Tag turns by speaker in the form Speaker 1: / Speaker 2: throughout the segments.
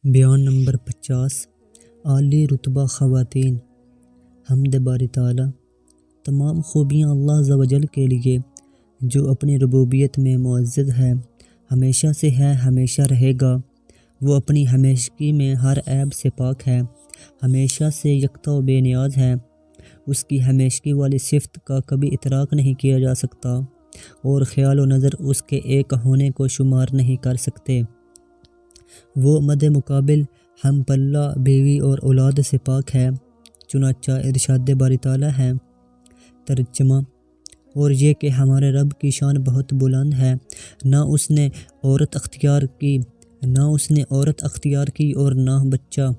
Speaker 1: بیان نمبر 50 عالی رتبہ خواتین۔ حمد باری تعالیٰ، تمام خوبیاں اللہ عز و جل کے لیے جو اپنی ربوبیت میں معزز ہے، ہمیشہ سے ہے، ہمیشہ رہے گا۔ وہ اپنی ہمیشگی میں ہر عیب سے پاک ہے، ہمیشہ سے یکتا و بے نیاز ہے۔ اس کی ہمیشگی والی صفت کا کبھی ادراک نہیں کیا جا سکتا، اور خیال و نظر اس کے ایک ہونے کو شمار نہیں کر سکتے۔ وہ مد مقابل ہم پلہ بیوی اور اولاد سے پاک ہے، چنانچہ ارشاد باری تعالیٰ ہے۔ ترجمہ: اور یہ کہ ہمارے رب کی شان بہت بلند ہے، نہ اس نے عورت اختیار کی اور نہ بچہ،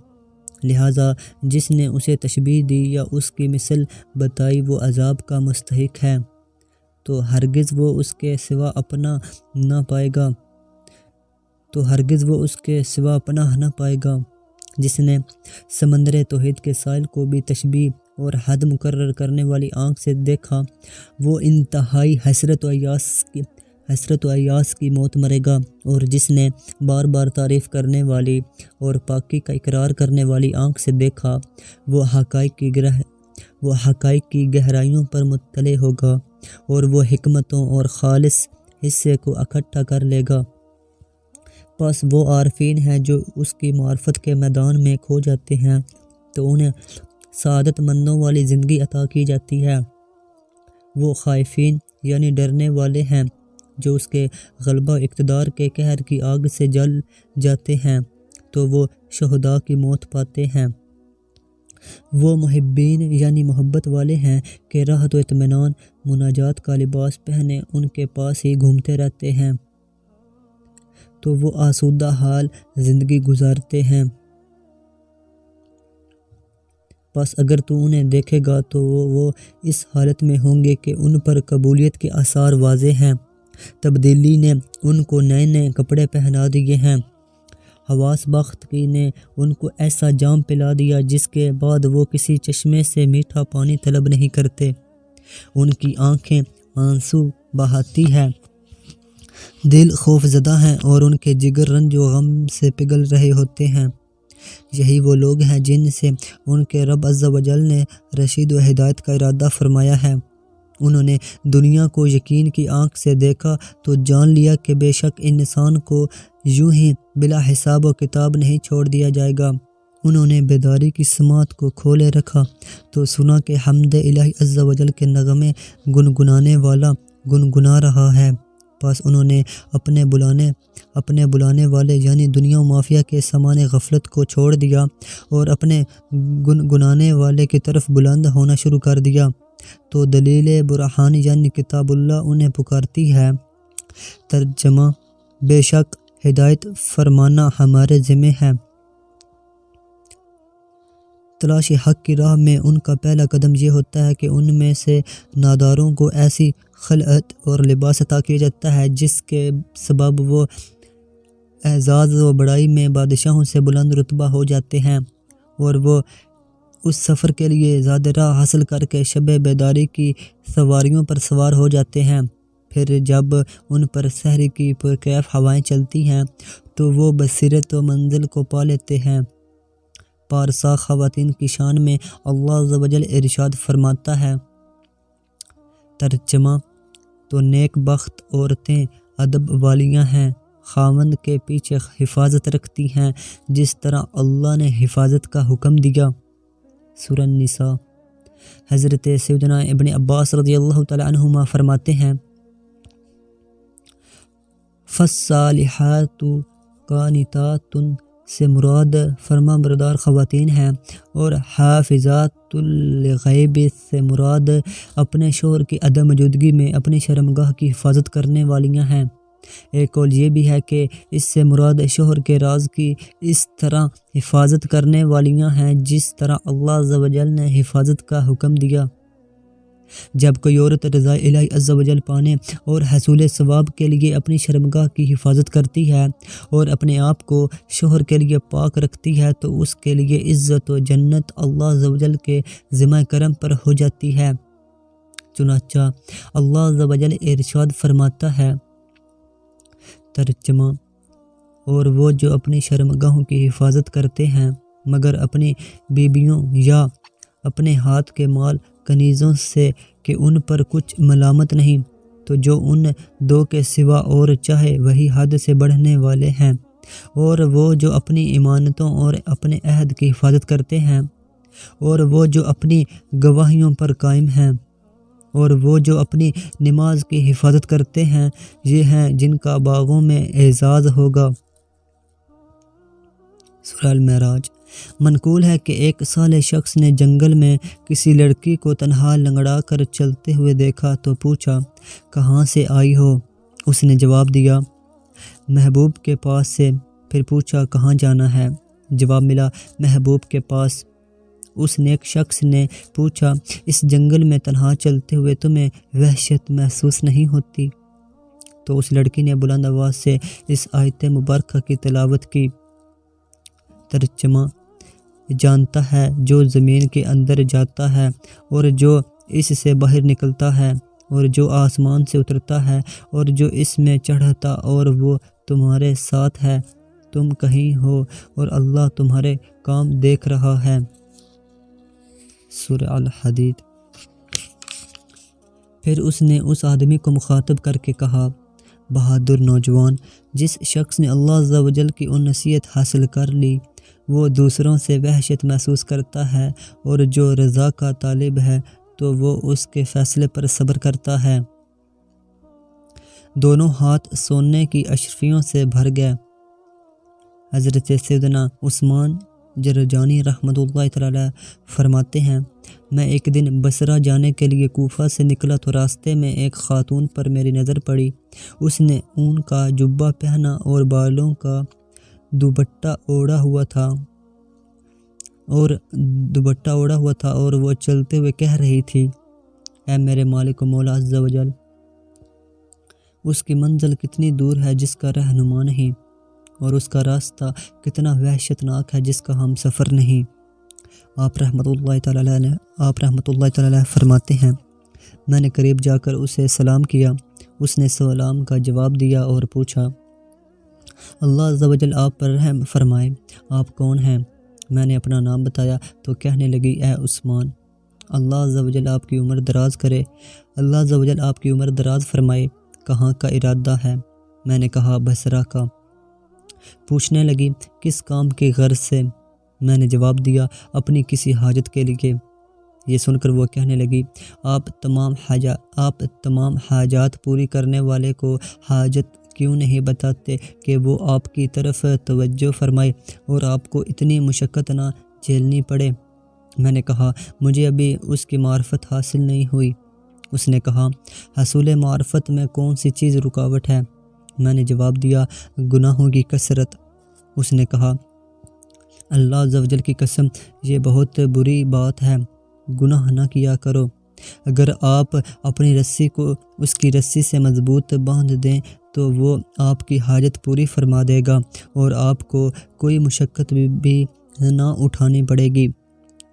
Speaker 1: لہٰذا جس نے اسے تشبیہ دی یا اس کی مثل بتائی وہ عذاب کا مستحق ہے، تو ہرگز وہ اس کے سوا پناہ نہ پائے گا۔ جس نے سمندر توحید کے سائل کو بھی تشبیہ اور حد مقرر کرنے والی آنکھ سے دیکھا، وہ انتہائی حسرت و ایاس کی موت مرے گا۔ اور جس نے بار بار تعریف کرنے والی اور پاکی کا اقرار کرنے والی آنکھ سے دیکھا، وہ حقائق کی گہرائیوں پر مطلع ہوگا، اور وہ حکمتوں اور خالص حصے کو اکٹھا کر لے گا۔ پس وہ عارفین ہیں جو اس کی معرفت کے میدان میں کھو جاتے ہیں، تو انہیں سعادت مندوں والی زندگی عطا کی جاتی ہے۔ وہ خائفین یعنی ڈرنے والے ہیں جو اس کے غلبہ و اقتدار کے قہر کی آگ سے جل جاتے ہیں، تو وہ شہداء کی موت پاتے ہیں۔ وہ محبین یعنی محبت والے ہیں کہ راحت و اطمینان مناجات کا لباس پہنے ان کے پاس ہی گھومتے رہتے ہیں، تو وہ آسودہ حال زندگی گزارتے ہیں۔ پس اگر تو انہیں دیکھے گا تو وہ اس حالت میں ہوں گے کہ ان پر قبولیت کے آثار واضح ہیں۔ تبدیلی نے ان کو نئے نئے کپڑے پہنا دیے ہیں، حواس بختگی نے ان کو ایسا جام پلا دیا جس کے بعد وہ کسی چشمے سے میٹھا پانی طلب نہیں کرتے۔ ان کی آنکھیں آنسو بہاتی ہیں، دل خوف زدہ ہیں، اور ان کے جگر رنج و غم سے پگھل رہے ہوتے ہیں۔ یہی وہ لوگ ہیں جن سے ان کے رب عز و جل نے رشید و ہدایت کا ارادہ فرمایا ہے۔ انہوں نے دنیا کو یقین کی آنکھ سے دیکھا تو جان لیا کہ بے شک انسان کو یوں ہی بلا حساب و کتاب نہیں چھوڑ دیا جائے گا۔ انہوں نے بیداری کی سماعت کو کھولے رکھا تو سنا کہ حمد الہی عز و جل کے نغمے گنگنانے والا گنگنا رہا ہے۔ پس انہوں نے اپنے بلانے والے یعنی دنیا و مافیا کے سامان غفلت کو چھوڑ دیا اور اپنے گنگنانے والے کی طرف بلند ہونا شروع کر دیا، تو دلیل برہان یعنی کتاب اللہ انہیں پکارتی ہے۔ ترجمہ: بے شک ہدایت فرمانا ہمارے ذمہ ہے۔ تلاش حق کی راہ میں ان کا پہلا قدم یہ ہوتا ہے کہ ان میں سے ناداروں کو ایسی خلعت اور لباس عطا کیا جاتا ہے جس کے سبب وہ اعزاز و بڑائی میں بادشاہوں سے بلند رتبہ ہو جاتے ہیں، اور وہ اس سفر کے لیے زیادہ راہ حاصل کر کے شب بیداری کی سواریوں پر سوار ہو جاتے ہیں۔ پھر جب ان پر سحر کی پرکیف ہوائیں چلتی ہیں تو وہ بصیرت و منزل کو پا لیتے ہیں۔ پارسا خواتین کی شان میں اللہ عز و جل ارشاد فرماتا ہے۔ ترجمہ: تو نیک بخت عورتیں ادب والیاں ہیں، خاوند کے پیچھے حفاظت رکھتی ہیں جس طرح اللہ نے حفاظت کا حکم دیا۔ سورہ النساء۔ حضرت سیدنا ابن عباس رضی اللہ تعالی عنہما فرماتے ہیں، فالصالحات قانتات سے مراد فرما بردار خواتین ہیں، اور حافظات للغیب سے مراد اپنے شوہر کی عدم موجودگی میں اپنی شرمگاہ کی حفاظت کرنے والیاں ہیں۔ ایک قول یہ بھی ہے کہ اس سے مراد شوہر کے راز کی اس طرح حفاظت کرنے والیاں ہیں جس طرح اللہ عز و جل نے حفاظت کا حکم دیا۔ جب کوئی عورت رضا الہی عز و جل پانے اور حصول ثواب کے لیے اپنی شرمگاہ کی حفاظت کرتی ہے اور اپنے آپ کو شوہر کے لیے پاک رکھتی ہے تو اس کے لیے عزت و جنت اللہ عز و جل کے ذمہ کرم پر ہو جاتی ہے۔ چنانچہ اللہ عز و جل ارشاد فرماتا ہے۔ ترجمہ: اور وہ جو اپنی شرمگاہوں کی حفاظت کرتے ہیں مگر اپنی بیویوں یا اپنے ہاتھ کے مال کنیزوں سے کہ ان پر کچھ ملامت نہیں، تو جو ان دو کے سوا اور چاہے وہی حد سے بڑھنے والے ہیں، اور وہ جو اپنی امانتوں اور اپنے عہد کی حفاظت کرتے ہیں، اور وہ جو اپنی گواہیوں پر قائم ہیں، اور وہ جو اپنی نماز کی حفاظت کرتے ہیں، یہ ہیں جن کا باغوں میں اعزاز ہوگا۔ سورہ المعراج۔ منقول ہے کہ ایک صالح شخص نے جنگل میں کسی لڑکی کو تنہا لنگڑا کر چلتے ہوئے دیکھا تو پوچھا، کہاں سے آئی ہو؟ اس نے جواب دیا، محبوب کے پاس سے۔ پھر پوچھا، کہاں جانا ہے؟ جواب ملا، محبوب کے پاس۔ اس نیک شخص نے پوچھا، اس جنگل میں تنہا چلتے ہوئے تمہیں وحشت محسوس نہیں ہوتی؟ تو اس لڑکی نے بلند آواز سے اس آیت مبارکہ کی تلاوت کی۔ ترجمہ: جانتا ہے جو زمین کے اندر جاتا ہے اور جو اس سے باہر نکلتا ہے، اور جو آسمان سے اترتا ہے اور جو اس میں چڑھتا، اور وہ تمہارے ساتھ ہے، تم کہیں ہو اور اللہ تمہارے کام دیکھ رہا ہے۔ سورہ الحدید۔ پھر اس نے اس آدمی کو مخاطب کر کے کہا، بہادر نوجوان، جس شخص نے اللہ عز و جل کی ان نصیحت حاصل کر لی، وہ دوسروں سے وحشت محسوس کرتا ہے، اور جو رضا کا طالب ہے تو وہ اس کے فیصلے پر صبر کرتا ہے۔ دونوں ہاتھ سونے کی اشرفیوں سے بھر گئے۔ حضرت سیدنا عثمان جرجانی رحمۃ اللہ تعالی فرماتے ہیں، میں ایک دن بصرہ جانے کے لیے کوفہ سے نکلا تو راستے میں ایک خاتون پر میری نظر پڑی۔ اس نے اون کا جبہ پہنا اور بالوں کا دوپٹہ اوڑھا ہوا تھا اور وہ چلتے ہوئے کہہ رہی تھی، اے میرے مالک و مولا عز و جل، اس کی منزل کتنی دور ہے جس کا رہنما نہیں، اور اس کا راستہ کتنا وحشتناک ہے جس کا ہم سفر نہیں۔ آپ رحمۃ اللہ تعالی فرماتے ہیں، میں نے قریب جا کر اسے سلام کیا۔ اس نے سلام کا جواب دیا اور پوچھا، اللہ عز و جل آپ پر رحم فرمائے، آپ کون ہیں؟ میں نے اپنا نام بتایا تو کہنے لگی، اے عثمان، اللہ عز و جل آپ کی عمر دراز کرے۔ اللہ عز و جل آپ کی عمر دراز فرمائے، کہاں کا ارادہ ہے؟ میں نے کہا، بصرہ کا۔ پوچھنے لگی، کس کام کی غرض سے؟ میں نے جواب دیا، اپنی کسی حاجت کے لیے۔ یہ سن کر وہ کہنے لگی، آپ تمام حاجات پوری کرنے والے کو حاجت کیوں نہیں بتاتے کہ وہ آپ کی طرف توجہ فرمائے اور آپ کو اتنی مشقت نہ جھیلنی پڑے؟ میں نے کہا، مجھے ابھی اس کی معرفت حاصل نہیں ہوئی۔ اس نے کہا، حصول معرفت میں کون سی چیز رکاوٹ ہے؟ میں نے جواب دیا، گناہوں کی کثرت۔ اس نے کہا، اللہ عز و جل کی قسم، یہ بہت بری بات ہے، گناہ نہ کیا کرو۔ اگر آپ اپنی رسی کو اس کی رسی سے مضبوط باندھ دیں تو وہ آپ کی حاجت پوری فرما دے گا اور آپ کو کوئی مشقت بھی نہ اٹھانی پڑے گی۔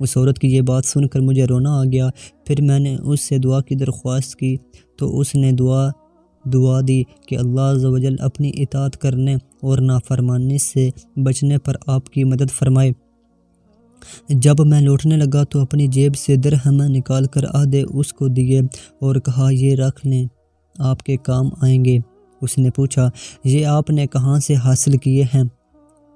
Speaker 1: اس عورت کی یہ بات سن کر مجھے رونا آ گیا۔ پھر میں نے اس سے دعا کی درخواست کی تو اس نے دعا دی کہ اللہ عز و جل اپنی اطاعت کرنے اور نافرمانی سے بچنے پر آپ کی مدد فرمائے۔ جب میں لوٹنے لگا تو اپنی جیب سے درہم نکال کر آدھے اس کو دیے اور کہا، یہ رکھ لیں، آپ کے کام آئیں گے۔ اس نے پوچھا، یہ آپ نے کہاں سے حاصل کیے ہیں؟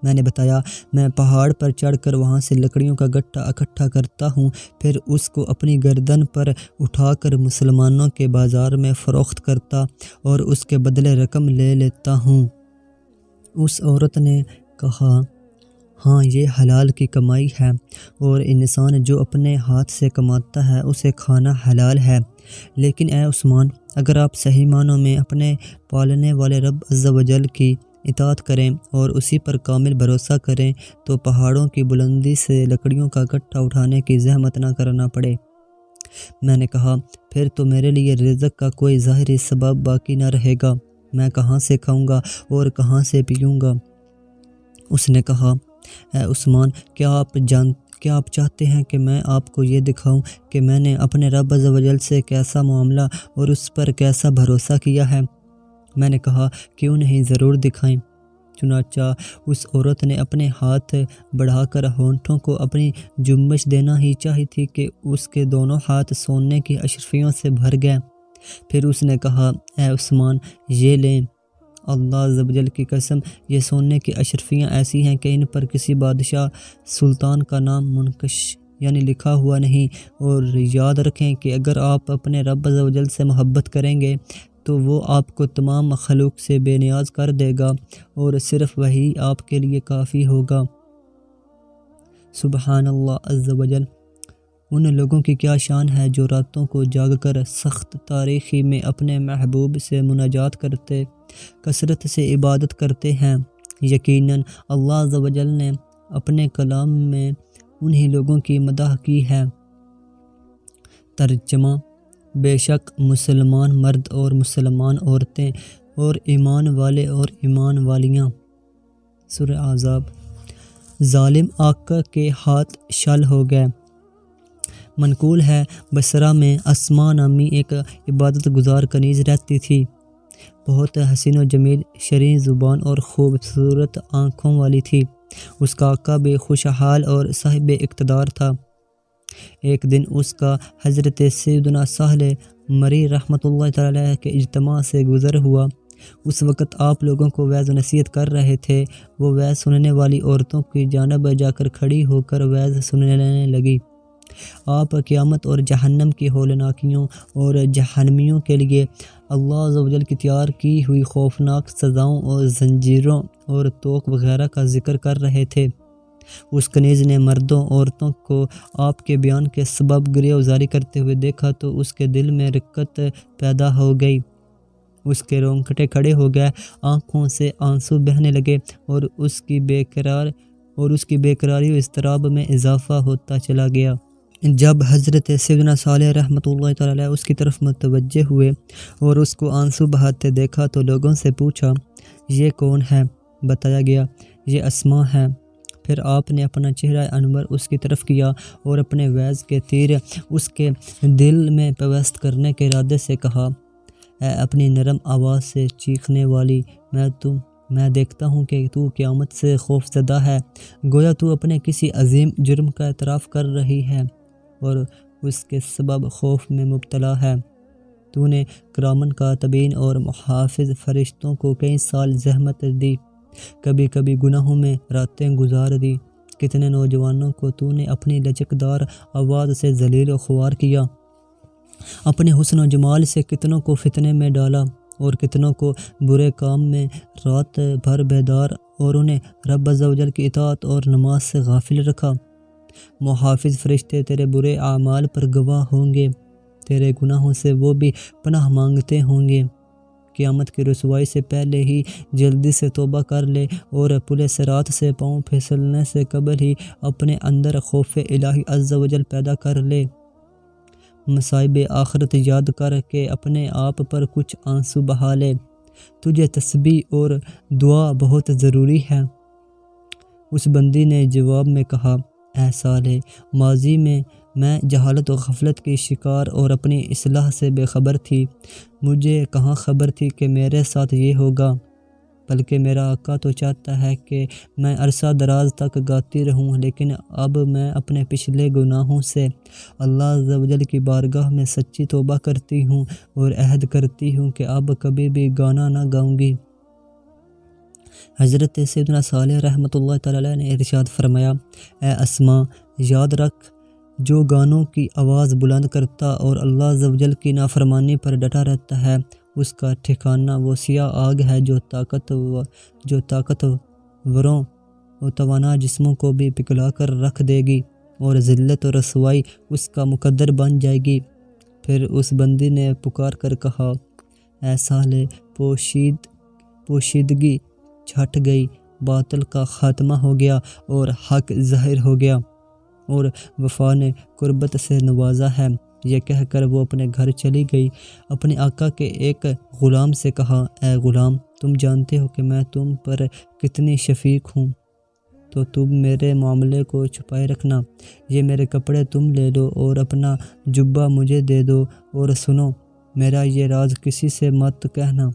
Speaker 1: میں نے بتایا، میں پہاڑ پر چڑھ کر وہاں سے لکڑیوں کا گٹھا اکٹھا کرتا ہوں، پھر اس کو اپنی گردن پر اٹھا کر مسلمانوں کے بازار میں فروخت کرتا اور اس کے بدلے رقم لے لیتا ہوں۔ اس عورت نے کہا، ہاں، یہ حلال کی کمائی ہے اور انسان جو اپنے ہاتھ سے کماتا ہے اسے کھانا حلال ہے۔ لیکن اے عثمان، اگر آپ صحیح معنوں میں اپنے پالنے والے رب عز و جل کی اطاعت کریں اور اسی پر کامل بھروسہ کریں تو پہاڑوں کی بلندی سے لکڑیوں کا گٹھا اٹھانے کی زحمت نہ کرنا پڑے۔ میں نے کہا، پھر تو میرے لیے رزق کا کوئی ظاہری سبب باقی نہ رہے گا، میں کہاں سے کھاؤں گا اور کہاں سے پیوں گا؟ اس نے کہا، اے عثمان، کیا آپ چاہتے ہیں کہ میں آپ کو یہ دکھاؤں کہ میں نے اپنے رب عز و جل سے کیسا معاملہ اور اس پر کیسا بھروسہ کیا ہے؟ میں نے کہا، کیوں نہیں، ضرور دکھائیں۔ چنانچہ اس عورت نے اپنے ہاتھ بڑھا کر ہونٹوں کو اپنی جنبش دینا ہی چاہی تھی کہ اس کے دونوں ہاتھ سونے کی اشرفیوں سے بھر گئے۔ پھر اس نے کہا، اے عثمان، یہ لیں، اللہ عز و جل کی قسم، یہ سونے کی اشرفیاں ایسی ہیں کہ ان پر کسی بادشاہ سلطان کا نام منقش یعنی لکھا ہوا نہیں، اور یاد رکھیں کہ اگر آپ اپنے رب عز و جل سے محبت کریں گے تو وہ آپ کو تمام مخلوق سے بے نیاز کر دے گا اور صرف وہی آپ کے لیے کافی ہوگا۔ سبحان اللہ عز و جل۔ ان لوگوں کی کیا شان ہے جو راتوں کو جاگ کر سخت تاریکی میں اپنے محبوب سے مناجات کرتے، کثرت سے عبادت کرتے ہیں۔ یقیناً اللہ عز و جل نے اپنے کلام میں انہی لوگوں کی مدح کی ہے۔ ترجمہ: بے شک مسلمان مرد اور مسلمان عورتیں اور ایمان والے اور ایمان والیاں۔ سورہ احزاب۔ ظالم آقا کے ہاتھ شل ہو گئے۔ منقول ہے، بصرہ میں اسماء نامی ایک عبادت گزار کنیز رہتی تھی۔ بہت حسین و جمیل، شریں زبان اور خوبصورت آنکھوں والی تھی۔ اس کا آقا بھی خوشحال اور صاحب اقتدار تھا۔ ایک دن اس کا حضرت سیدنا سہل مری رحمۃ اللہ تعالی علیہ کے اجتماع سے گزر ہوا۔ اس وقت آپ لوگوں کو وعظ و نصیحت کر رہے تھے۔ وہ وعظ سننے والی عورتوں کی جانب جا کر کھڑی ہو کر وعظ سننے لگی۔ آپ قیامت اور جہنم کی ہولناکیوں اور جہنمیوں کے لیے اللہ عز و جل کی تیار کی ہوئی خوفناک سزاؤں اور زنجیروں اور توق وغیرہ کا ذکر کر رہے تھے۔ اس کنیز نے مردوں عورتوں کو آپ کے بیان کے سبب گریہ وزاری کرتے ہوئے دیکھا تو اس کے دل میں رقت پیدا ہو گئی۔ اس کے رونگٹے کھڑے ہو گئے، آنکھوں سے آنسو بہنے لگے اور اس کی بے قراری و اضطراب میں اضافہ ہوتا چلا گیا۔ جب حضرت سیدنا صالح رحمۃ اللہ تعالی علیہ اس کی طرف متوجہ ہوئے اور اس کو آنسو بہاتے دیکھا تو لوگوں سے پوچھا، یہ کون ہے؟ بتایا گیا، یہ اسماء ہے۔ پھر آپ نے اپنا چہرہ انور اس کی طرف کیا اور اپنے وعظ کے تیر اس کے دل میں پیوست کرنے کے ارادے سے کہا، اے اپنی نرم آواز سے چیخنے والی، میں دیکھتا ہوں کہ تو قیامت سے خوف زدہ ہے، گویا تو اپنے کسی عظیم جرم کا اعتراف کر رہی ہے اور اس کے سبب خوف میں مبتلا ہے۔ تو نے کرامن کاتبین اور محافظ فرشتوں کو کئی سال زحمت دی، کبھی کبھی گناہوں میں راتیں گزار دی۔ کتنے نوجوانوں کو تو نے اپنی لچکدار آواز سے ذلیل و خوار کیا، اپنے حسن و جمال سے کتنوں کو فتنے میں ڈالا اور کتنوں کو برے کام میں رات بھر بیدار اور انہیں رب عز و جل کی اطاعت اور نماز سے غافل رکھا۔ محافظ فرشتے تیرے برے اعمال پر گواہ ہوں گے، تیرے گناہوں سے وہ بھی پناہ مانگتے ہوں گے۔ قیامت کی رسوائی سے پہلے ہی جلدی سے توبہ کر لے اور پل صراط سے پاؤں پھسلنے سے قبل ہی اپنے اندر خوف الہی عز و جل پیدا کر لے۔ مصائب آخرت یاد کر کے اپنے آپ پر کچھ آنسو بہا لے، تجھے تسبیح اور دعا بہت ضروری ہے۔ اس بندی نے جواب میں کہا، اے صالح، ماضی میں جہالت و غفلت کی شکار اور اپنی اصلاح سے بے خبر تھی۔ مجھے کہاں خبر تھی کہ میرے ساتھ یہ ہوگا، بلکہ میرا آقا تو چاہتا ہے کہ میں عرصہ دراز تک گاتی رہوں، لیکن اب میں اپنے پچھلے گناہوں سے اللہ عز و جل کی بارگاہ میں سچی توبہ کرتی ہوں اور عہد کرتی ہوں کہ اب کبھی بھی گانا نہ گاؤں گی۔ حضرت سیدنا صالح رحمۃ اللہ تعالی علیہ نے ارشاد فرمایا، اے اسماء، یاد رکھ، جو گانوں کی آواز بلند کرتا اور اللہ عز و جل کی نافرمانی پر ڈٹا رہتا ہے، اس کا ٹھکانہ وہ سیاہ آگ ہے جو طاقتوروں و توانا جسموں کو بھی پگھلا کر رکھ دے گی اور ذلت و رسوائی اس کا مقدر بن جائے گی۔ پھر اس بندی نے پکار کر کہا، اے صالح، پوشیدگی چھٹ گئی، باطل کا خاتمہ ہو گیا اور حق ظاہر ہو گیا، اور وفا نے قربت سے نوازا ہے۔ یہ کہہ کر وہ اپنے گھر چلی گئی۔ اپنے آقا کے ایک غلام سے کہا، اے غلام، تم جانتے ہو کہ میں تم پر کتنی شفیق ہوں، تو تم میرے معاملے کو چھپائے رکھنا۔ یہ میرے کپڑے تم لے لو اور اپنا جبہ مجھے دے دو، اور سنو، میرا یہ راز کسی سے مت کہنا۔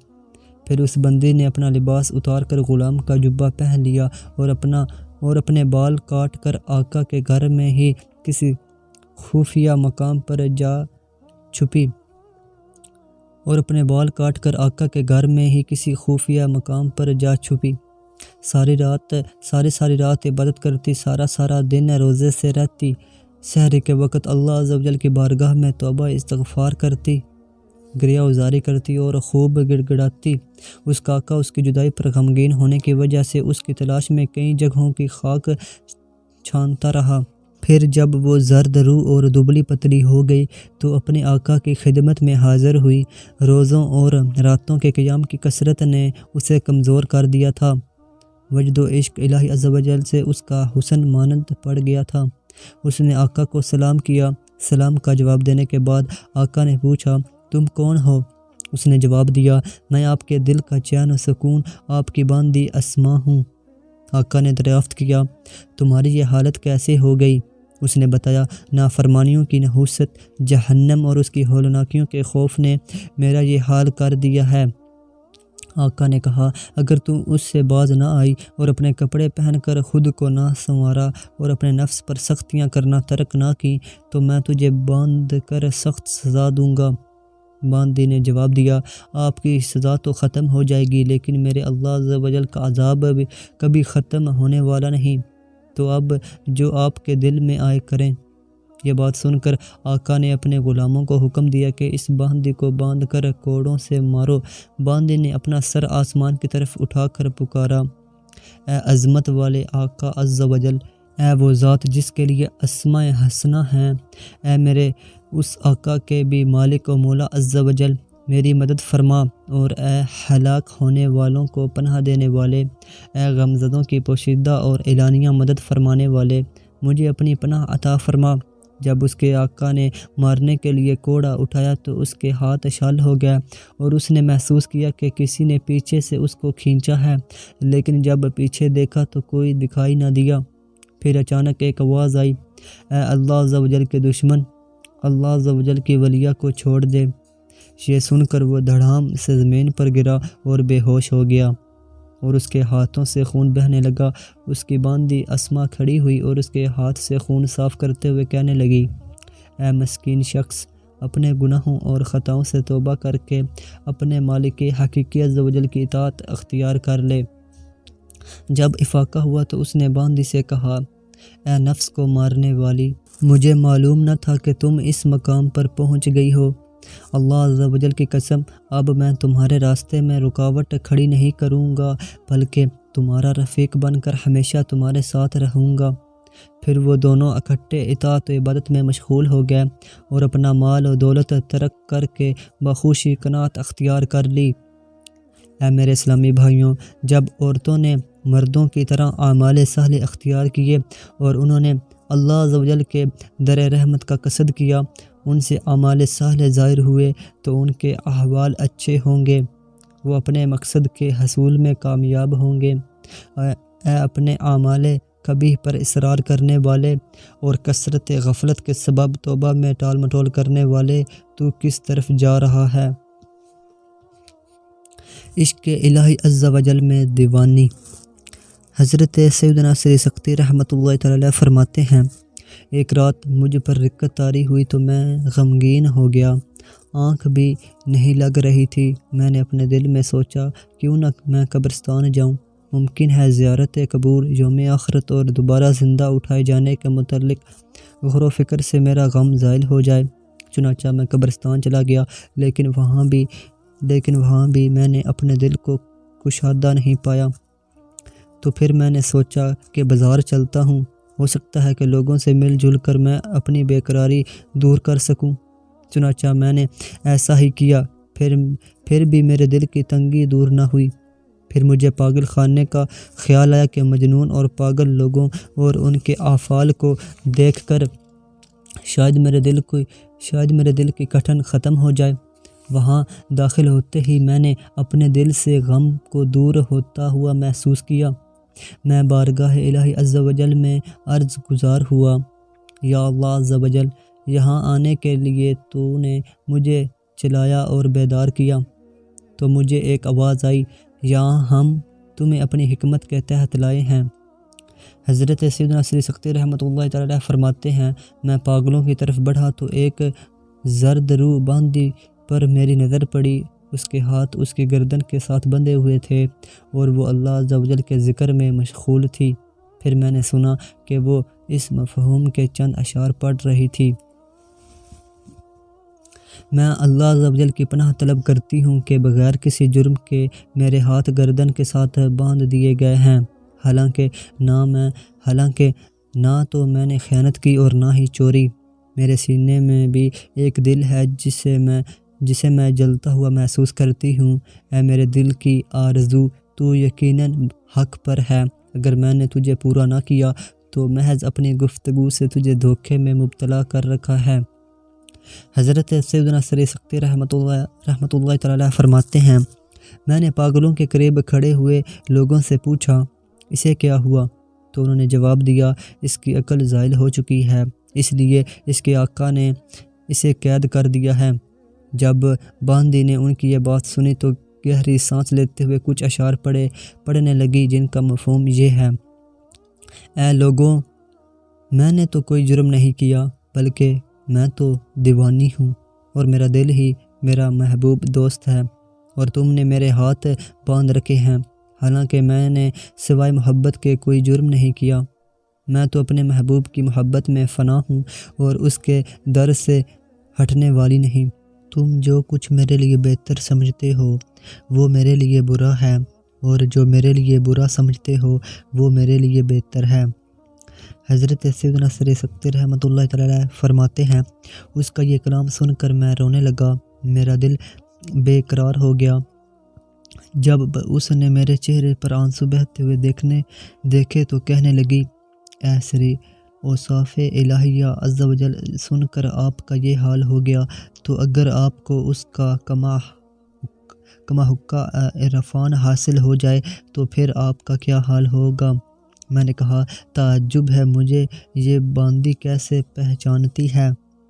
Speaker 1: پھر اس بندی نے اپنا لباس اتار کر غلام کا جبہ پہن لیا اور اپنے بال کاٹ کر آقا کے گھر میں ہی کسی خفیہ مقام پر جا چھپی ساری رات عبادت کرتی، سارا دن روزے سے رہتی، سحر کے وقت اللہ عز و جل کی بارگاہ میں توبہ استغفار کرتی، گریہ وزاری کرتی اور خوب گڑ گڑاتی۔ اس کا آقا اس کی جدائی پر غمگین ہونے کی وجہ سے اس کی تلاش میں کئی جگہوں کی خاک چھانتا رہا۔ پھر جب وہ زرد رو اور دبلی پتلی ہو گئی تو اپنے آقا کی خدمت میں حاضر ہوئی۔ روزوں اور راتوں کے قیام کی کثرت نے اسے کمزور کر دیا تھا۔ وجد و عشق الہی عز و جل سے اس کا حسن مانند پڑ گیا تھا۔ اس نے آقا کو سلام کیا۔ سلام کا جواب دینے کے بعد آقا نے پوچھا، تم کون ہو؟ اس نے جواب دیا، میں آپ کے دل کا چین و سکون، آپ کی باندی اسما ہوں۔ آقا نے دریافت کیا، تمہاری یہ حالت کیسے ہو گئی؟ اس نے بتایا، نافرمانیوں کی نحوست، جہنم اور اس کی ہولناکیوں کے خوف نے میرا یہ حال کر دیا ہے۔ آقا نے کہا، اگر تم اس سے باز نہ آئی اور اپنے کپڑے پہن کر خود کو نہ سنوارا اور اپنے نفس پر سختیاں کرنا ترک نہ کی تو میں تجھے باندھ کر سخت سزا دوں گا۔ باندی نے جواب دیا، آپ کی سزا تو ختم ہو جائے گی لیکن میرے اللہ عز و جل کا عذاب کبھی ختم ہونے والا نہیں، تو اب جو آپ کے دل میں آئے کریں۔ یہ بات سن کر آقا نے اپنے غلاموں کو حکم دیا کہ اس باندی کو باندھ کر کوڑوں سے مارو۔ باندی نے اپنا سر آسمان کی طرف اٹھا کر پکارا، اے عظمت والے آقا عز و جل، اے وہ ذات جس کے لیے اسماء حسنہ ہیں، اے میرے اس آقا کے بھی مالک و مولا عز و جل، میری مدد فرما، اور اے ہلاک ہونے والوں کو پناہ دینے والے، اے غمزدوں کی پوشیدہ اور اعلانیہ مدد فرمانے والے، مجھے اپنی پناہ عطا فرما۔ جب اس کے آقا نے مارنے کے لیے کوڑا اٹھایا تو اس کے ہاتھ شل ہو گیا اور اس نے محسوس کیا کہ کسی نے پیچھے سے اس کو کھینچا ہے، لیکن جب پیچھے دیکھا تو کوئی دکھائی نہ دیا۔ پھر اچانک ایک آواز آئی، اے اللہ عز و جل کے دشمن، اللہ عز و جل کی ولیہ کو چھوڑ دے۔ یہ سن کر وہ دھڑام سے زمین پر گرا اور بے ہوش ہو گیا اور اس کے ہاتھوں سے خون بہنے لگا۔ اس کی باندی اسما کھڑی ہوئی اور اس کے ہاتھ سے خون صاف کرتے ہوئے کہنے لگی، اے مسکین شخص، اپنے گناہوں اور خطاؤں سے توبہ کر کے اپنے مالک حقیقی عز و جل کی اطاعت اختیار کر لے۔ جب افاقہ ہوا تو اس نے باندی سے کہا، اے نفس کو مارنے والی، مجھے معلوم نہ تھا کہ تم اس مقام پر پہنچ گئی ہو۔ اللہ عز و جل کی قسم، اب میں تمہارے راستے میں رکاوٹ کھڑی نہیں کروں گا بلکہ تمہارا رفیق بن کر ہمیشہ تمہارے ساتھ رہوں گا۔ پھر وہ دونوں اکٹھے اطاعت و عبادت میں مشغول ہو گئے اور اپنا مال و دولت ترک کر کے بخوشی قناعت اختیار کر لی۔ اے میرے اسلامی بھائیوں، جب عورتوں نے مردوں کی طرح اعمال صالح اختیار کیے اور انہوں نے اللہ عز و جل کے در رحمت کا قصد کیا، ان سے اعمال صالح ظاہر ہوئے تو ان کے احوال اچھے ہوں گے، وہ اپنے مقصد کے حصول میں کامیاب ہوں گے۔ اے اپنے اعمال قبیح پر اصرار کرنے والے اور کثرت غفلت کے سبب توبہ میں ٹال مٹول کرنے والے، تو کس طرف جا رہا ہے؟ عشق الہی عز و جل میں دیوانی۔ حضرت سیدنا سری سکتی رحمۃ اللہ تعالی علیہ فرماتے ہیں، ایک رات مجھ پر رکت طاری ہوئی تو میں غمگین ہو گیا، آنکھ بھی نہیں لگ رہی تھی۔ میں نے اپنے دل میں سوچا، کیوں نہ میں قبرستان جاؤں، ممکن ہے زیارت قبور، یوم آخرت اور دوبارہ زندہ اٹھائے جانے کے متعلق غور و فکر سے میرا غم زائل ہو جائے۔ چنانچہ میں قبرستان چلا گیا، لیکن وہاں بھی میں نے اپنے دل کو کشادہ نہیں پایا۔ تو پھر میں نے سوچا کہ بازار چلتا ہوں، ہو سکتا ہے کہ لوگوں سے مل جل کر میں اپنی بے قراری دور کر سکوں۔ چنانچہ میں نے ایسا ہی کیا، پھر بھی میرے دل کی تنگی دور نہ ہوئی۔ پھر مجھے پاگل خانے کا خیال آیا کہ مجنون اور پاگل لوگوں اور ان کے افعال کو دیکھ کر شاید میرے دل کی کٹھن ختم ہو جائے۔ وہاں داخل ہوتے ہی میں نے اپنے دل سے غم کو دور ہوتا ہوا محسوس کیا۔ میں بارگاہ الہی عز و جل میں عرض گزار ہوا، یا اللہ عز و جل، یہاں آنے کے لیے تو نے مجھے چلایا اور بیدار کیا، تو تو مجھے ایک آواز آئی، یہاں ہم تمہیں اپنی حکمت کے تحت لائے ہیں۔ حضرت سیدنا سری سکتی رحمۃ اللہ تعالی علیہ فرماتے ہیں، میں پاگلوں کی طرف بڑھا تو ایک زرد رو باندی پر میری نظر پڑی۔ اس کے ہاتھ اس کی گردن کے ساتھ بندھے ہوئے تھے اور وہ اللہ عز و جل کے ذکر میں مشغول تھی۔ پھر میں نے سنا کہ وہ اس مفہوم کے چند اشعار پڑھ رہی تھی۔ میں اللہ عز و جل کی پناہ طلب کرتی ہوں کہ بغیر کسی جرم کے میرے ہاتھ گردن کے ساتھ باندھ دیے گئے ہیں، حالانکہ نہ تو میں نے خیانت کی اور نہ ہی چوری۔ میرے سینے میں بھی ایک دل ہے جسے میں جلتا ہوا محسوس کرتی ہوں۔ اے میرے دل کی آرزو، تو یقیناً حق پر ہے۔ اگر میں نے تجھے پورا نہ کیا تو محض اپنی گفتگو سے تجھے دھوکے میں مبتلا کر رکھا ہے۔ حضرت سیدنا سری سکتی رحمۃ اللہ تعالی علیہ فرماتے ہیں، میں نے پاگلوں کے قریب کھڑے ہوئے لوگوں سے پوچھا، اسے کیا ہوا؟ تو انہوں نے جواب دیا، اس کی عقل زائل ہو چکی ہے، اس لیے اس کے آقا نے اسے قید کر دیا ہے۔ جب باندی نے ان کی یہ بات سنی تو گہری سانس لیتے ہوئے کچھ اشعار پڑھنے لگی جن کا مفہوم یہ ہے، اے لوگوں، میں نے تو کوئی جرم نہیں کیا، بلکہ میں تو دیوانی ہوں اور میرا دل ہی میرا محبوب دوست ہے، اور تم نے میرے ہاتھ باندھ رکھے ہیں، حالانکہ میں نے سوائے محبت کے کوئی جرم نہیں کیا۔ میں تو اپنے محبوب کی محبت میں فنا ہوں اور اس کے در سے ہٹنے والی نہیں۔ تم جو کچھ میرے لیے بہتر سمجھتے ہو وہ میرے لیے برا ہے، اور جو میرے لیے برا سمجھتے ہو وہ میرے لیے بہتر ہے۔ حضرت سیدنا سری سکتی رحمۃ اللہ تعالی علیہ فرماتے ہیں، اس کا یہ کلام سن کر میں رونے لگا، میرا دل بے قرار ہو گیا۔ جب اس نے میرے چہرے پر آنسو بہتے ہوئے دیکھے تو کہنے لگی، اے سری، اوصاف الہیہ عز و جل سن کر آپ کا یہ حال ہو گیا تو اگر آپ کو اس کا کما حقہ عرفان حاصل ہو جائے تو پھر آپ کا کیا حال ہوگا؟ میں نے کہا، تعجب ہے مجھے یہ باندی کیسے پہچانتی ہے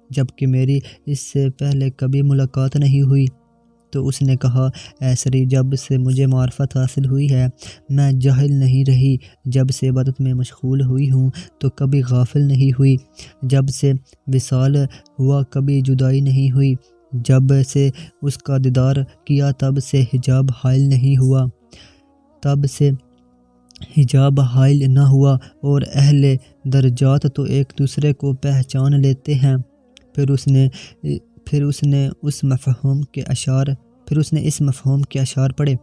Speaker 1: جبکہ میری اس سے پہلے کبھی ملاقات نہیں ہوئی۔ تو اس نے کہا، اے سری، جب سے مجھے معرفت حاصل ہوئی ہے میں جاہل نہیں رہی، جب سے عبادت میں مشغول ہوئی ہوں تو کبھی غافل نہیں ہوئی، جب سے وصال ہوا کبھی جدائی نہیں ہوئی، جب سے اس کا دیدار کیا تب سے حجاب حائل نہ ہوا، اور اہل درجات تو ایک دوسرے کو پہچان لیتے ہیں۔ پھر اس نے اس مفہوم کے اشعار پڑھے،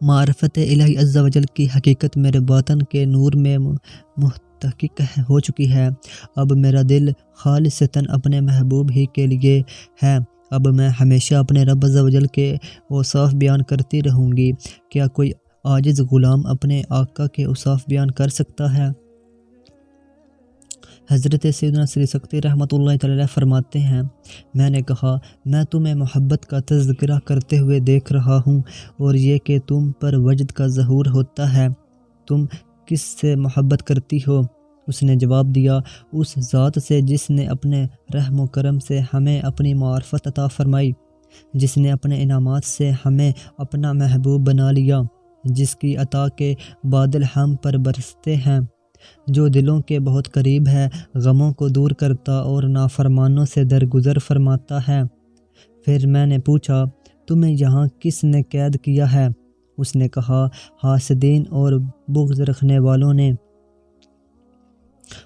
Speaker 1: معرفت الہی عز و جل کی حقیقت میرے باطن کے نور میں محتقق ہو چکی ہے، اب میرا دل خالصتاً اپنے محبوب ہی کے لیے ہے، اب میں ہمیشہ اپنے رب عز و جل کے اوصاف بیان کرتی رہوں گی۔ کیا کوئی عاجز غلام اپنے آقا کے اوصاف بیان کر سکتا ہے؟ حضرت سیدنا سری سکتی رحمۃ اللہ تعالی علیہ فرماتے ہیں، میں نے کہا، میں تمہیں محبت کا تذکرہ کرتے ہوئے دیکھ رہا ہوں اور یہ کہ تم پر وجد کا ظہور ہوتا ہے، تم کس سے محبت کرتی ہو؟ اس نے جواب دیا، اس ذات سے جس نے اپنے رحم و کرم سے ہمیں اپنی معرفت عطا فرمائی، جس نے اپنے انعامات سے ہمیں اپنا محبوب بنا لیا، جس کی عطا کے بادل ہم پر برستے ہیں، جو دلوں کے بہت قریب ہے، غموں کو دور کرتا اور نافرمانوں سے درگزر فرماتا ہے۔ پھر میں نے پوچھا، تمہیں یہاں کس نے قید کیا ہے؟ اس نے کہا، حاسدین اور بغض رکھنے والوں نے،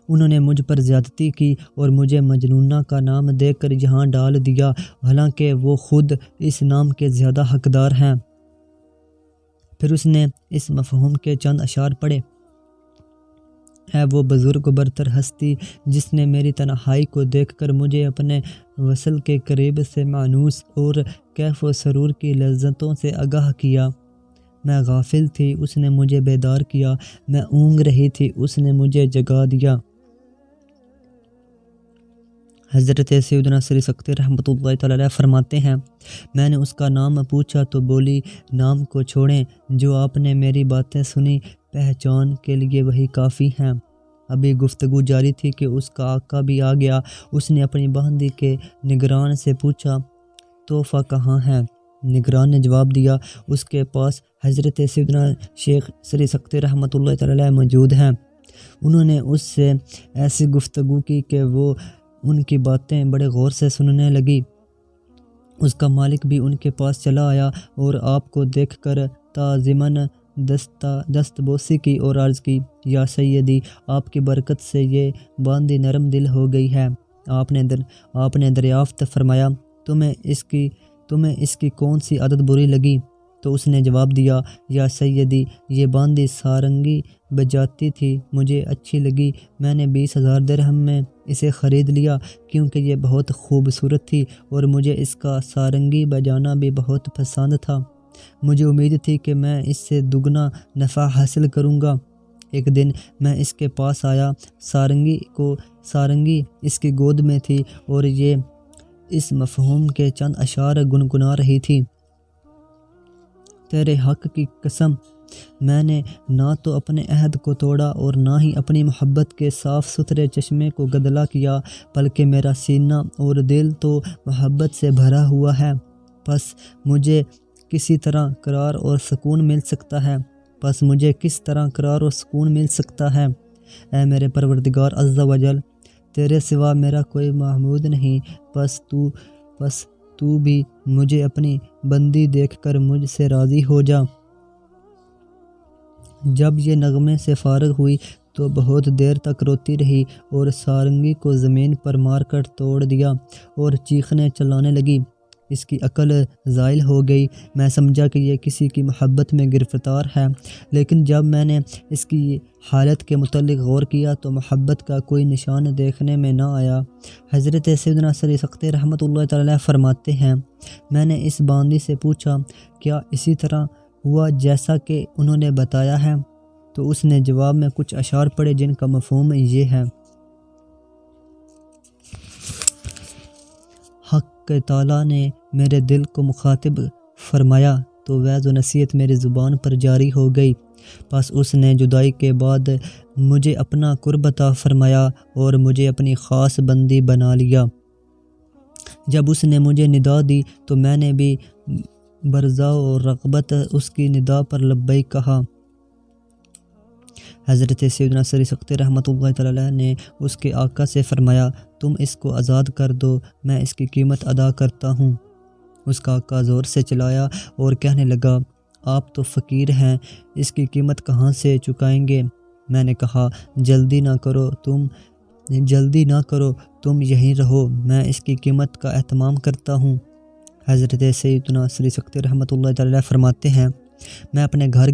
Speaker 1: انہوں نے مجھ پر زیادتی کی اور مجھے مجنونہ کا نام دے کر یہاں ڈال دیا، حالانکہ وہ خود اس نام کے زیادہ حقدار ہیں۔ پھر اس نے اس مفہوم کے چند اشعار پڑھے، اے وہ بزرگ و برتر ہستی جس نے میری تنہائی کو دیکھ کر مجھے اپنے وصل کے قریب سے مانوس اور کیف و سرور کی لذتوں سے آگاہ کیا۔ میں غافل تھی، اس نے مجھے بیدار کیا، میں اونگ رہی تھی، اس نے مجھے جگا دیا۔ حضرت سیدنا سری سکتی رحمۃ اللہ تعالی علیہ فرماتے ہیں، میں نے اس کا نام پوچھا تو بولی، نام کو چھوڑیں، جو آپ نے میری باتیں سنی، پہچان کے لیے وہی کافی ہیں۔ ابھی گفتگو جاری تھی کہ اس کا آقا بھی آ گیا۔ اس نے اپنی باندی کے نگران سے پوچھا، تحفہ کہاں ہے؟ نگران نے جواب دیا، اس کے پاس حضرت سیدنا شیخ سری سکتی رحمۃ اللہ تعالی علیہ موجود ہیں۔ انہوں نے اس سے ایسی گفتگو کی کہ وہ ان کی باتیں بڑے غور سے سننے لگی۔ اس کا مالک بھی ان کے پاس چلا آیا اور آپ کو دیکھ کر تعظیماً دست بوسی کی اور عرض کی، یا سیدی، آپ کی برکت سے یہ باندی نرم دل ہو گئی ہے۔ آپ نے دریافت فرمایا، تمہیں اس کی کون سی عادت بری لگی؟ تو اس نے جواب دیا، یا سیدی، یہ باندی سارنگی بجاتی تھی، مجھے اچھی لگی، میں نے 20,000 درہم میں اسے خرید لیا کیونکہ یہ بہت خوبصورت تھی اور مجھے اس کا سارنگی بجانا بھی بہت پسند تھا۔ مجھے امید تھی کہ میں اس سے دگنا نفع حاصل کروں گا۔ ایک دن میں اس کے پاس آیا، سارنگی اس کی گود میں تھی اور یہ اس مفہوم کے چند اشعار گنگنا رہی تھی۔ تیرے حق کی قسم، میں نے نہ تو اپنے عہد کو توڑا اور نہ ہی اپنی محبت کے صاف ستھرے چشمے کو گدلا کیا، بلکہ میرا سینہ اور دل تو محبت سے بھرا ہوا ہے۔ پس مجھے کس طرح قرار اور سکون مل سکتا ہے؟ اے میرے پروردگار عز و جل، تیرے سوا میرا کوئی معبود نہیں، پس تو بھی مجھے اپنی بندی دیکھ کر مجھ سے راضی ہو جا۔ جب یہ نغمے سے فارغ ہوئی تو بہت دیر تک روتی رہی اور سارنگی کو زمین پر مار کر توڑ دیا اور چیخنے چلانے لگی۔ اس کی عقل زائل ہو گئی۔ میں سمجھا کہ یہ کسی کی محبت میں گرفتار ہے، لیکن جب میں نے اس کی حالت کے متعلق غور کیا تو محبت کا کوئی نشان دیکھنے میں نہ آیا۔ حضرت سیدنا سری سکتی رحمۃ اللہ تعالی علیہ فرماتے ہیں، میں نے اس باندی سے پوچھا، کیا اسی طرح ہوا جیسا کہ انہوں نے بتایا ہے؟ تو اس نے جواب میں کچھ اشعار پڑھے جن کا مفہوم یہ ہے: حق تعالیٰ نے میرے دل کو مخاطب فرمایا تو وعظ و نصیحت میری زبان پر جاری ہو گئی۔ پس اس نے جدائی کے بعد مجھے اپنا قرب عطا فرمایا اور مجھے اپنی خاص بندی بنا لیا۔ جب اس نے مجھے ندا دی تو میں نے بھی برضا و رغبت اس کی ندا پر لبیک کہا۔ حضرت سیدنا سری سکتی رحمۃ اللہ تعالی علیہ نے اس کے آقا سے فرمایا، تم اس کو آزاد کر دو، میں اس کی قیمت ادا کرتا ہوں۔ اس کا آقا زور سے چلایا اور کہنے لگا، آپ تو فقیر ہیں، اس کی قیمت کہاں سے چکائیں گے؟ میں نے کہا، جلدی نہ کرو، تم یہیں رہو، میں اس کی قیمت کا اہتمام کرتا ہوں۔ حضرت سیدنا سری سکتی رحمۃ اللہ تعالی علیہ فرماتے ہیں، میں اپنے گھر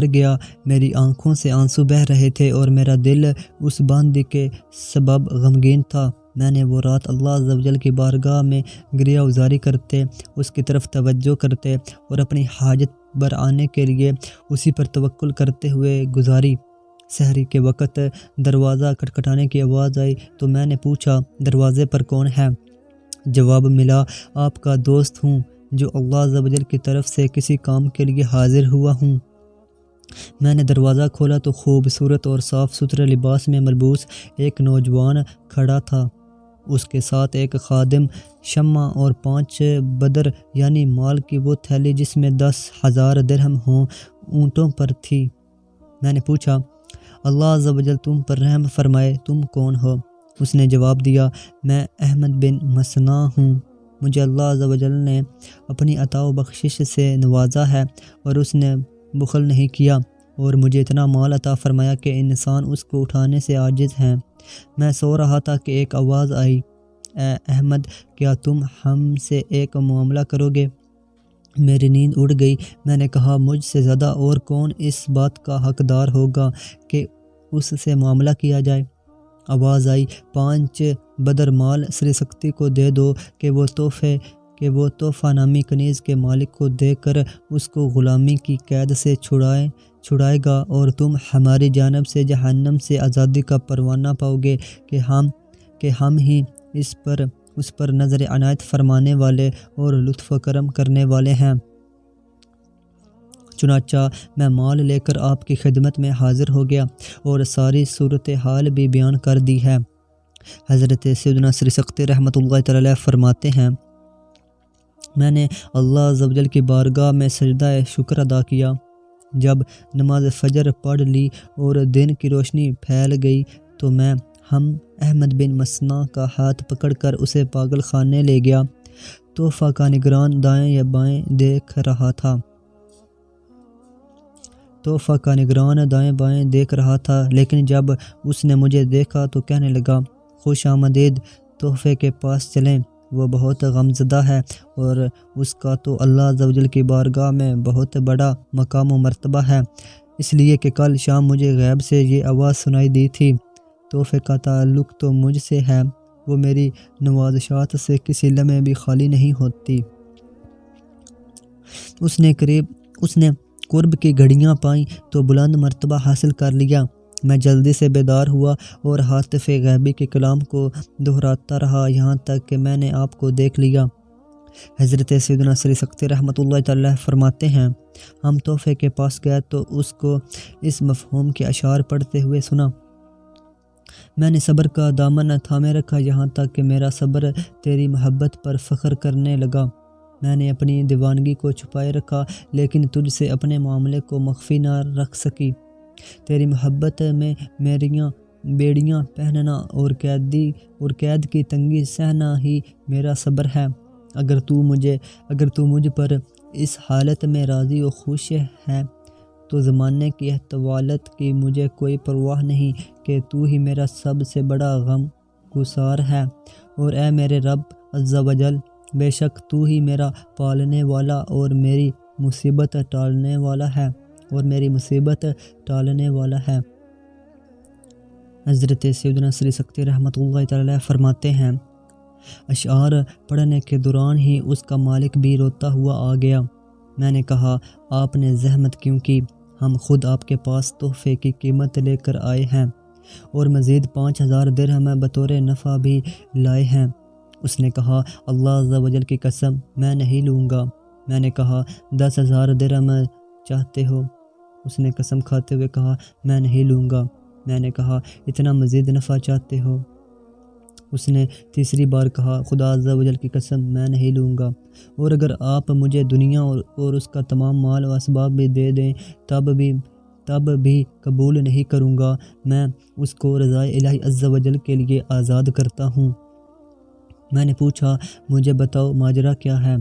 Speaker 1: گیا، میری آنکھوں سے آنسو بہہ رہے تھے اور میرا دل اس باندی کے سبب غمگین تھا۔ میں نے وہ رات اللہ عز و جل کی بارگاہ میں گریہ وزاری کرتے، اس کی طرف توجہ کرتے اور اپنی حاجت بر آنے کے لیے اسی پر توکل کرتے ہوئے گزاری۔ سحری کے وقت دروازہ کھٹکھٹانے کی آواز آئی تو میں نے پوچھا، دروازے پر کون ہے؟ جواب ملا، آپ کا دوست ہوں جو اللہ عز و جل کی طرف سے کسی کام کے لیے حاضر ہوا ہوں۔ میں نے دروازہ کھولا تو خوبصورت اور صاف ستھرے لباس میں ملبوس ایک نوجوان کھڑا تھا۔ اس کے ساتھ ایک خادم، شمع اور 5 بدر یعنی مال کی وہ تھیلی جس میں 10,000 درہم ہوں اونٹوں پر تھی۔ میں نے پوچھا، اللہ عز و جل تم پر رحم فرمائے، تم کون ہو؟ اس نے جواب دیا، میں احمد بن مسنا ہوں، مجھے اللہ عز و جل نے اپنی عطا و بخشش سے نوازا ہے اور اس نے بخل نہیں کیا اور مجھے اتنا مال عطا فرمایا کہ انسان اس کو اٹھانے سے عاجز ہیں۔ میں سو رہا تھا کہ ایک آواز آئی، اے احمد، کیا تم ہم سے ایک معاملہ کرو گے؟ میری نیند اڑ گئی۔ میں نے کہا، مجھ سے زیادہ اور کون اس بات کا حقدار ہوگا کہ اس سے معاملہ کیا جائے؟ آواز آئی، 5 بدر مال سری سکتی کو دے دو کہ وہ تحفہ نامی کنیز کے مالک کو دے کر اس کو غلامی کی قید سے چھڑائے گا اور تم ہماری جانب سے جہنم سے آزادی کا پروانہ پاؤ گے کہ ہم ہی اس پر نظر عنایت فرمانے والے اور لطف و کرم کرنے والے ہیں۔ چنانچہ میں مال لے کر آپ کی خدمت میں حاضر ہو گیا اور ساری صورتحال بھی بیان کر دی ہے۔ حضرت سیدنا سری سختی رحمۃ اللہ تعالی علیہ فرماتے ہیں، میں نے اللہ عز و جل کی بارگاہ میں سجدہ شکر ادا کیا۔ جب نماز فجر پڑھ لی اور دن کی روشنی پھیل گئی تو میں ہم احمد بن مسنا کا ہاتھ پکڑ کر اسے پاگل خانے لے گیا۔ تحفہ کا نگران دائیں یا بائیں دیکھ رہا تھا، لیکن جب اس نے مجھے دیکھا تو کہنے لگا، خوش آمدید، تحفے کے پاس چلیں، وہ بہت غمزدہ ہے اور اس کا تو اللہ عز و جل کی بارگاہ میں بہت بڑا مقام و مرتبہ ہے، اس لیے کہ کل شام مجھے غیب سے یہ آواز سنائی دی تھی۔ تحفے کا تعلق تو مجھ سے ہے، وہ میری نوازشات سے کسی لمحے بھی خالی نہیں ہوتی۔ اس نے قرب کی گھڑیاں پائیں تو بلند مرتبہ حاصل کر لیا۔ میں جلدی سے بیدار ہوا اور ہاتف غیبی کے کلام کو دہراتا رہا یہاں تک کہ میں نے آپ کو دیکھ لیا۔ حضرت سیدنا سری سختی رحمۃ اللہ تعالی فرماتے ہیں، ہم تحفے کے پاس گئے تو اس کو اس مفہوم کے اشعار پڑھتے ہوئے سنا۔ میں نے صبر کا دامن تھامے رکھا یہاں تک کہ میرا صبر تیری محبت پر فخر کرنے لگا۔ میں نے اپنی دیوانگی کو چھپائے رکھا لیکن تجھ سے اپنے معاملے کو مخفی نہ رکھ سکی۔ تیری محبت میں میریاں بیڑیاں پہننا اور قید کی تنگی سہنا ہی میرا صبر ہے۔ اگر تو مجھ پر اس حالت میں راضی و خوش ہے تو زمانے کی احتوالت کی مجھے کوئی پرواہ نہیں کہ تو ہی میرا سب سے بڑا غم گسار ہے، اور اے میرے رب عز و جل، بے شک تو ہی میرا پالنے والا اور میری مصیبت ٹالنے والا ہے۔ حضرت سیدنا سری سختی رحمۃ اللہ تعالی فرماتے ہیں، اشعار پڑھنے کے دوران ہی اس کا مالک بھی روتا ہوا آ گیا۔ میں نے کہا، آپ نے زحمت کیوں کی؟ ہم خود آپ کے پاس تحفے کی قیمت لے کر آئے ہیں اور مزید 5000 درہم بطور نفع بھی لائے ہیں۔ اس نے کہا، اللہ عز و جل کی قسم میں نہیں لوں گا۔ میں نے کہا، 10,000 درہم چاہتے ہو؟ اس نے قسم کھاتے ہوئے کہا، میں نہیں لوں گا۔ میں نے کہا، اتنا مزید نفع چاہتے ہو؟ اس نے تیسری بار کہا، خدا عز و جل کی قسم میں نہیں لوں گا، اور اگر آپ مجھے دنیا اور اس کا تمام مال و اسباب بھی دے دیں تب بھی قبول نہیں کروں گا۔ میں اس کو رضائے الہی عز و جل کے لیے آزاد کرتا ہوں۔ میں نے پوچھا، مجھے بتاؤ ماجرا کیا ہے؟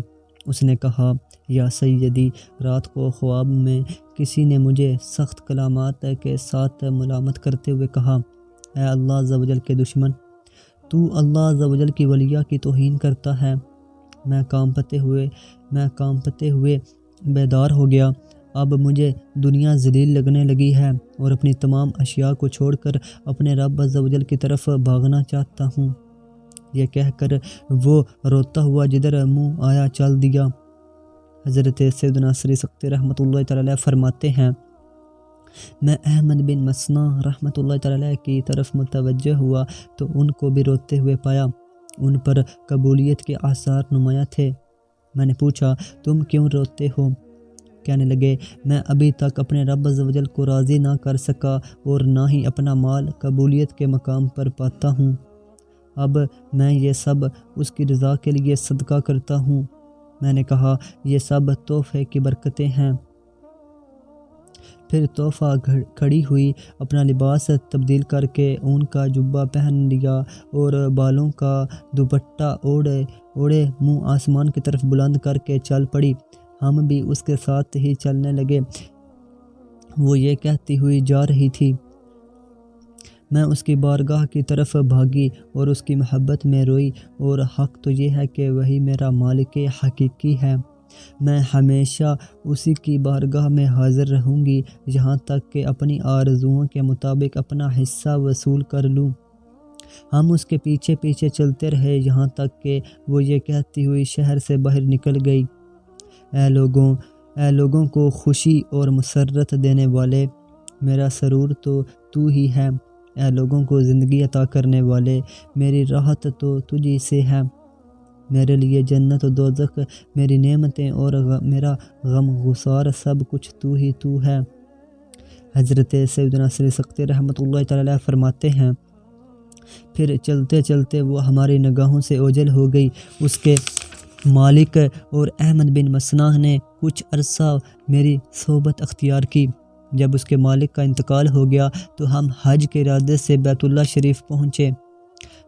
Speaker 1: اس نے کہا، یا سیدی، رات کو خواب میں کسی نے مجھے سخت کلمات کے ساتھ ملامت کرتے ہوئے کہا، اے اللہ عز و جل کے دشمن، تو اللہ عز و جل کی ولیہ کی توہین کرتا ہے۔ میں کانپتے ہوئے بیدار ہو گیا۔ اب مجھے دنیا ذلیل لگنے لگی ہے اور اپنی تمام اشیاء کو چھوڑ کر اپنے رب عز و جل کی طرف بھاگنا چاہتا ہوں۔ یہ کہہ کر وہ روتا ہوا جدھر منہ آیا چل دیا۔ حضرت سیدنا سری سختی رحمۃ اللہ تعالی فرماتے ہیں، میں احمد بن مسنا رحمۃ اللہ تعالی کی طرف متوجہ ہوا تو ان کو بھی روتے ہوئے پایا۔ ان پر قبولیت کے آثار نمایاں تھے۔ میں نے پوچھا، تم کیوں روتے ہو؟ کہنے لگے، میں ابھی تک اپنے رب عز و جل کو راضی نہ کر سکا اور نہ ہی اپنا مال قبولیت کے مقام پر پاتا ہوں۔ اب میں یہ سب اس کی رضا کے لیے صدقہ کرتا ہوں۔ میں نے کہا، یہ سب تحفے کی برکتیں ہیں۔ پھر تحفہ کھڑی ہوئی اپنا لباس تبدیل کر کے اون کا جبہ پہن لیا اور بالوں کا دوپٹہ اوڑھے منہ آسمان کی طرف بلند کر کے چل پڑی۔ ہم بھی اس کے ساتھ ہی چلنے لگے۔ وہ یہ کہتی ہوئی جا رہی تھی، میں اس کی بارگاہ کی طرف بھاگی اور اس کی محبت میں روئی، اور حق تو یہ ہے کہ وہی میرا مالک حقیقی ہے۔ میں ہمیشہ اسی کی بارگاہ میں حاضر رہوں گی یہاں تک کہ اپنی آرزوؤں کے مطابق اپنا حصہ وصول کر لوں۔ ہم اس کے پیچھے پیچھے چلتے رہے یہاں تک کہ وہ یہ کہتی ہوئی شہر سے باہر نکل گئی، اے لوگوں کو خوشی اور مسرت دینے والے، میرا سرور تو ہی ہے۔ اے لوگوں کو زندگی عطا کرنے والے، میری راحت تو تجھی سے ہے۔ میرے لیے جنت و دوزخ، میری نعمتیں اور میرا غم گسار، سب کچھ تو ہے۔ حضرت سیدنا سری سختی رحمۃ اللہ تعالی فرماتے ہیں، پھر چلتے چلتے وہ ہماری نگاہوں سے اوجھل ہو گئی۔ اس کے مالک اور احمد بن مسنہ نے کچھ عرصہ میری صحبت اختیار کی۔ جب اس کے مالک کا انتقال ہو گیا تو ہم حج کے ارادے سے بیت اللہ شریف پہنچے۔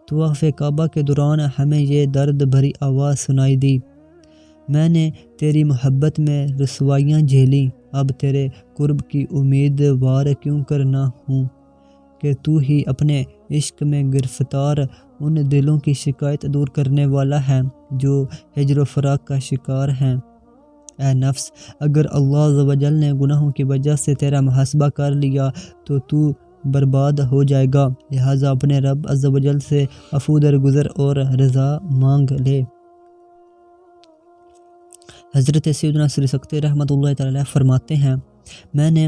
Speaker 1: طواف کعبہ کے دوران ہمیں یہ درد بھری آواز سنائی دی: میں نے تیری محبت میں رسوائیاں جھیلیں، اب تیرے قرب کی امیدوار کیوں کر نہ ہوں کہ تو ہی اپنے عشق میں گرفتار ان دلوں کی شکایت دور کرنے والا ہے جو ہجر و فراق کا شکار ہیں۔ اے نفس، اگر اللہ عز و جل نے گناہوں کی وجہ سے تیرا محاسبہ کر لیا تو برباد ہو جائے گا، لہٰذا اپنے رب عز و جل سے عفو درگزر اور رضا مانگ لے۔ حضرت سیدنا سری سکتے رحمۃ اللہ تعالی فرماتے ہیں، میں نے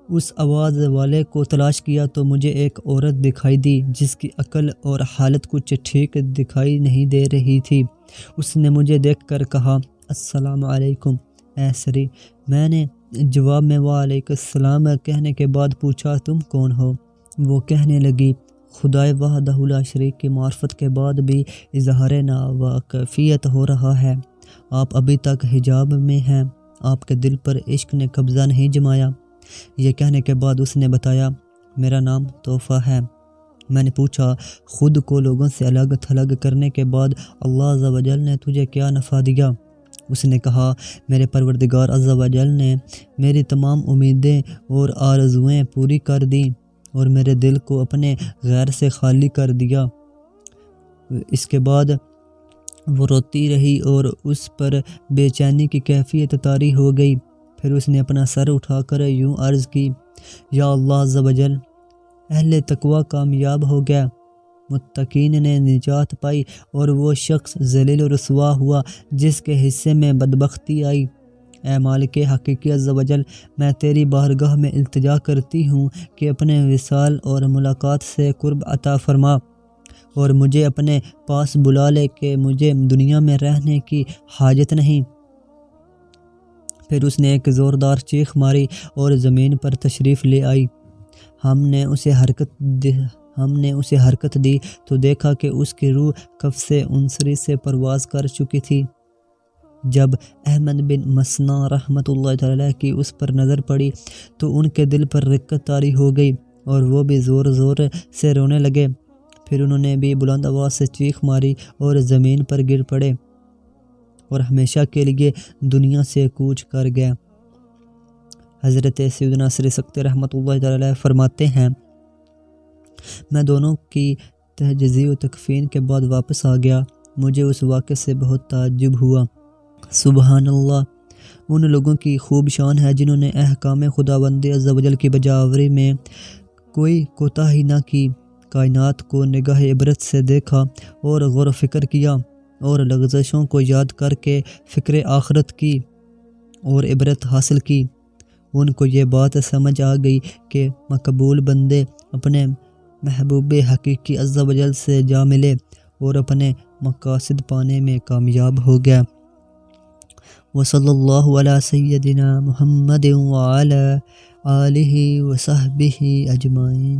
Speaker 1: اس آواز والے کو تلاش کیا تو مجھے ایک عورت دکھائی دی جس کی عقل اور حالت کچھ ٹھیک دکھائی نہیں دے رہی تھی۔ اس نے مجھے دیکھ کر کہا: السلام علیکم اے سری۔ میں نے جواب میں وعلیکم السلام کہنے کے بعد پوچھا: تم کون ہو؟ وہ کہنے لگی: خدائے وحدہ لا شریک کی معرفت کے بعد بھی اظہار ناواقفیت ہو رہا ہے۔ آپ ابھی تک حجاب میں ہیں، آپ کے دل پر عشق نے قبضہ نہیں جمایا۔ یہ کہنے کے بعد اس نے بتایا: میرا نام تحفہ ہے۔ میں نے پوچھا: خود کو لوگوں سے الگ تھلگ کرنے کے بعد اللہ عز و جل نے تجھے کیا نفع دیا؟ اس نے کہا: میرے پروردگار عز و جل نے میری تمام امیدیں اور آرزوئیں پوری کر دیں اور میرے دل کو اپنے غیر سے خالی کر دیا۔ اس کے بعد وہ روتی رہی اور اس پر بے چینی کی کیفیت طاری ہو گئی۔ پھر اس نے اپنا سر اٹھا کر یوں عرض کی: یا اللہ عز و جل، اہل تقوی کامیاب ہو گیا، متقین نے نجات پائی اور وہ شخص ذلیل و رسوا ہوا جس کے حصے میں بدبختی آئی۔ اے مالک حقیقی عز و جل، میں تیری بارگاہ میں التجا کرتی ہوں کہ اپنے وصال اور ملاقات سے قرب عطا فرما اور مجھے اپنے پاس بلا لے کہ مجھے دنیا میں رہنے کی حاجت نہیں۔ پھر اس نے ایک زوردار چیخ ماری اور زمین پر تشریف لے آئی۔ ہم نے اسے حرکت دی تو دیکھا کہ اس کی روح قفس عنصری سے پرواز کر چکی تھی۔ جب احمد بن مسنہ رحمۃ اللہ تعالی کی اس پر نظر پڑی تو ان کے دل پر رقت طاری ہو گئی اور وہ بھی زور زور سے رونے لگے۔ پھر انہوں نے بھی بلند آواز سے چیخ ماری اور زمین پر گر پڑے اور ہمیشہ کے لیے دنیا سے کوچ کر گئے۔ حضرت سیدنا سری سکتے رحمۃ اللہ تعالی فرماتے ہیں، میں دونوں کی تجزیہ و تکفین کے بعد واپس آ گیا۔ مجھے اس واقعے سے بہت تعجب ہوا۔ سبحان اللہ، ان لوگوں کی خوب شان ہے جنہوں نے احکام خداوند عز و جل کی بجاوری میں کوئی کوتاہی نہ کی، کائنات کو نگاہ عبرت سے دیکھا اور غور و فکر کیا اور لغزشوں کو یاد کر کے فکر آخرت کی اور عبرت حاصل کی۔ ان کو یہ بات سمجھ آ گئی کہ مقبول بندے اپنے محبوب حقیقی عز و جل سے جا ملے اور اپنے مقاصد پانے میں کامیاب ہو گیا۔ وصلی اللہ علی سیدنا محمد وعلی آلہ وصحبہ اجمعین۔